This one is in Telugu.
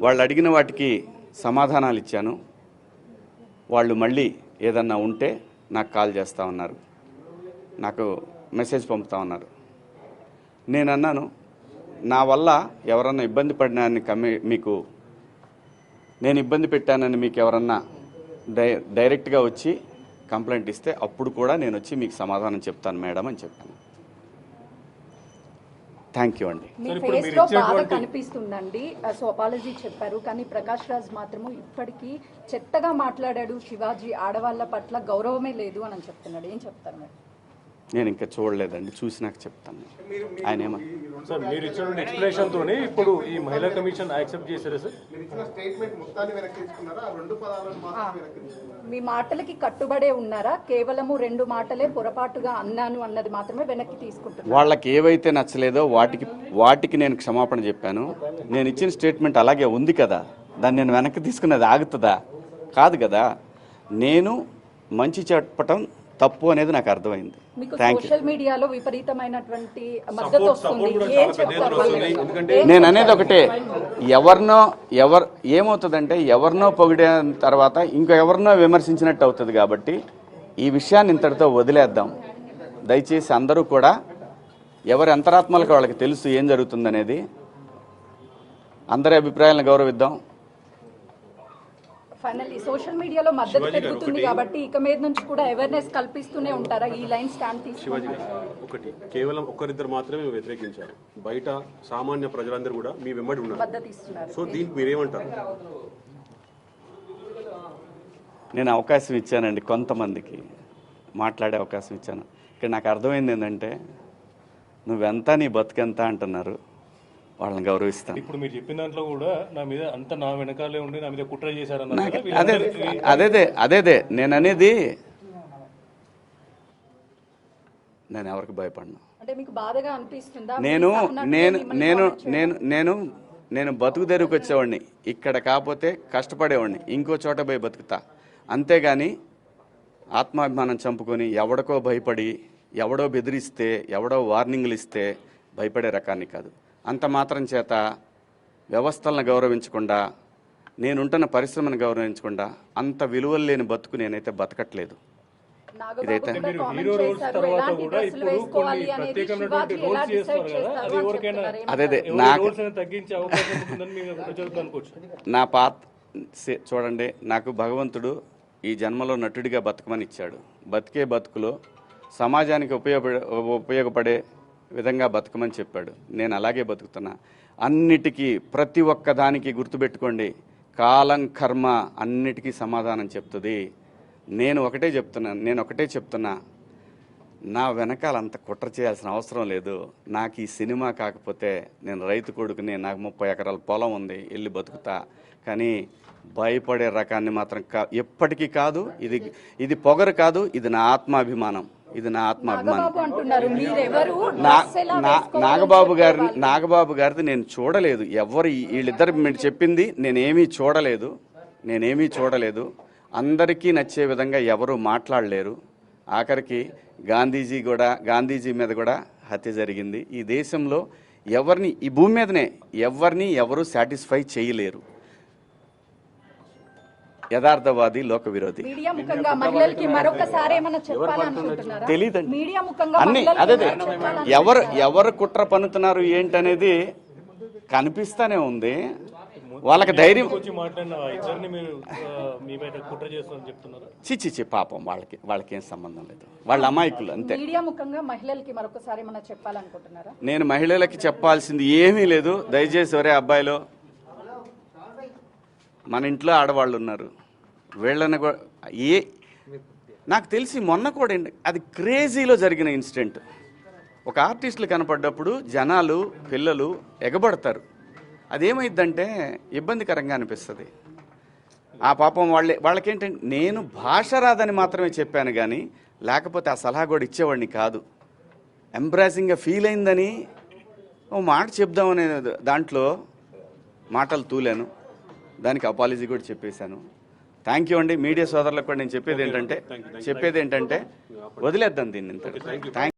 వాళ్ళు అడిగిన వాటికి సమాధానాలు ఇచ్చాను. వాళ్ళు మళ్ళీ ఏదన్నా ఉంటే నాకు కాల్ చేస్తూ ఉన్నారు, నాకు మెసేజ్ పంపుతా ఉన్నారు. నేను అన్నాను, నా వల్ల ఎవరన్నా ఇబ్బంది పడినారని మీకు నేను ఇబ్బంది పెట్టానని మీకు ఎవరన్నా డైరెక్ట్గా వచ్చి కంప్లైంట్ ఇస్తే అప్పుడు కూడా నేను వచ్చి మీకు సమాధానం చెప్తాను మేడం అని చెప్పాను. థ్యాంక్ యూ అండి. కనిపిస్తుందండి. సో అపాలజీ చెప్పారు, కానీ ప్రకాష్ రాజ్ మాత్రము ఇప్పటికీ చెత్తగా మాట్లాడాడు, శివాజీ ఆడవాళ్ళ పట్ల గౌరవమే లేదు అని చెప్తున్నాడు. ఏం చెప్తారు మేడం? నేను ఇంకా చూడలేదండి, చూసి నాకు చెప్తాను. ఆయన సార్ మీరు ఇచ్చిన ఎక్స్ప్లెనేషన్ తోనే ఇప్పుడు ఈ మహిళా కమిషన్ యాక్సెప్ట్ చేశారా సార్? మీ మాటలకి కట్టుబడే ఉన్నారా? కేవలము 2 మాటలే పొరపాటుగా అన్నాను అన్నది మాత్రమే వెనక్కి తీసుకుంటున్నారు. వాళ్ళకి ఏవైతే నచ్చలేదో వాటికి నేను క్షమాపణ చెప్పాను. నేను ఇచ్చిన స్టేట్మెంట్ అలాగే ఉంది కదా, దాన్ని నేను వెనక్కి తీసుకున్నది ఆగుతుందా? కాదు కదా. నేను మంచి చెప్పటం తప్పు అనేది నాకు అర్థమైంది. సోషల్ మీడియాలో విపరీతమైనటువంటి మద్దతు వస్తుంది. నేను అనేది ఒకటే, ఏమవుతుందంటే ఎవరినో పొగిడిన తర్వాత ఇంకో ఎవరినో విమర్శించినట్టు అవుతుంది. కాబట్టి ఈ విషయాన్ని ఇంతటితో వదిలేద్దాం. దయచేసి అందరూ కూడా ఎవరి అంతరాత్మలకు వాళ్ళకి తెలుసు ఏం జరుగుతుందనేది. అందరి అభిప్రాయాలను గౌరవిద్దాం. ఫైనల్లీ సోషల్ మీడియాలో మద్దతు పెరుగుతుంది కాబట్టి ఇక మీద నుంచి కూడా అవేర్నెస్ కల్పిస్తూనే ఉంటారా? ఈ లైన్ స్టాండ్ తీసుకుని ఒకటి కేవలం ఒక్కరిద్దరు మాత్రమే వ్యతిరేకించారు, బయట సామాన్య ప్రజలందరూ కూడా మీ వెంబడి ఉన్నారు, మద్దతు ఇస్తున్నారు. సో దీనికి మీరేమంటారు? నేను అవకాశం ఇచ్చానండి, కొంతమందికి మాట్లాడే అవకాశం ఇచ్చాను. ఇక్కడ నాకు అర్థమైంది ఏంటంటే, నువ్వెంత నీ బతుకెంత అంటున్నారు, వాళ్ళని గౌరవిస్తాను. ఇప్పుడు మీరు చెప్పిన దాంట్లో కూడా నా మీద అంత నా వెనకాలే ఉండి నా మీద కుట్ర చేశారన్నారు. అదే నేను అనేది. నేను ఎవరికి భయపడను. నేను బతుకు తెరువుకి వచ్చేవాడిని, ఇక్కడ కాకపోతే కష్టపడేవాడిని, ఇంకో చోట పోయి బతుకుతా. అంతేగాని ఆత్మాభిమానం చంపుకొని ఎవడికో భయపడి, ఎవడో బెదిరిస్తే, ఎవడో వార్నింగ్లు ఇస్తే భయపడే రకాన్ని కాదు. అంత మాత్రం చేత వ్యవస్థలను గౌరవించకుండా, నేనుంటున్న పరిశ్రమను గౌరవించకుండా అంత విలువలు లేని బతుకు నేనైతే బతకట్లేదు. ఇదైతే నా చూడండి, నాకు భగవంతుడు ఈ జన్మలో నటుడిగా బతకమని ఇచ్చాడు. బతికే బతుకులో సమాజానికి ఉపయోగపడే విధంగా బతకమని చెప్పాడు. నేను అలాగే బతుకుతున్నా. అన్నిటికీ ప్రతి ఒక్క దానికి గుర్తుపెట్టుకోండి, కాలం కర్మ అన్నిటికీ సమాధానం చెప్తుంది. నేను ఒకటే చెప్తున్నా, నా వెనకాల అంత కుట్ర చేయాల్సిన అవసరం లేదు. నాకు ఈ సినిమా కాకపోతే నేను రైతు కొడుకుని, నాకు 30 ఎకరాల పొలం ఉంది, వెళ్ళి బతుకుతా. కానీ భయపడే రకాన్ని మాత్రం ఎప్పటికీ కాదు. ఇది పొగరు కాదు, ఇది నా ఆత్మాభిమానం. నాగబాబు గారిది నేను చూడలేదు. వీళ్ళిద్దరు మీరు చెప్పింది నేనేమీ చూడలేదు. అందరికీ నచ్చే విధంగా ఎవరు మాట్లాడలేరు. ఆఖరికి గాంధీజీ మీద కూడా హత్య జరిగింది. ఈ దేశంలో ఈ భూమి మీదనే ఎవరు సాటిస్ఫై చేయలేరు. యథార్థవాది, లోక విరోధి. తెలీదండి అన్ని. అదే ఎవరు కుట్ర పన్నుతున్నారు ఏంటనేది కనిపిస్తానే ఉంది. వాళ్ళకి ధైర్యం చిచ్చి పాపం వాళ్ళకి ఏం సంబంధం లేదు. వాళ్ళ అమాయకులు అంతే. నేను మహిళలకి చెప్పాల్సింది ఏమీ లేదు. దయచేసి ఒరే అబ్బాయిలో, మన ఇంట్లో ఆడవాళ్ళు ఉన్నారు, వీళ్ళని నాకు తెలిసి మొన్న కూడా అది క్రేజీలో జరిగిన ఇన్సిడెంట్. ఒక ఆర్టిస్టులు కనపడ్డప్పుడు జనాలు, పిల్లలు ఎగబడతారు. అదేమైందంటే ఇబ్బందికరంగా అనిపిస్తుంది. ఆ పాపం వాళ్ళకేంటంటే, నేను భాష రాదని మాత్రమే చెప్పాను కానీ లేకపోతే ఆ సలహా కూడా ఇచ్చేవాడిని కాదు. ఎంబ్రాసింగ్గా ఫీల్ అయిందని ఓ మాట చెప్దామనే దాంట్లో మాటలు తూలాను. దానికి అపాలజీ కూడా చెప్పేశాను. థ్యాంక్ యూ అండి. మీడియా సోదరులకు కూడా నేను చెప్పేది ఏంటంటే వదిలేద్దాం దీన్ని.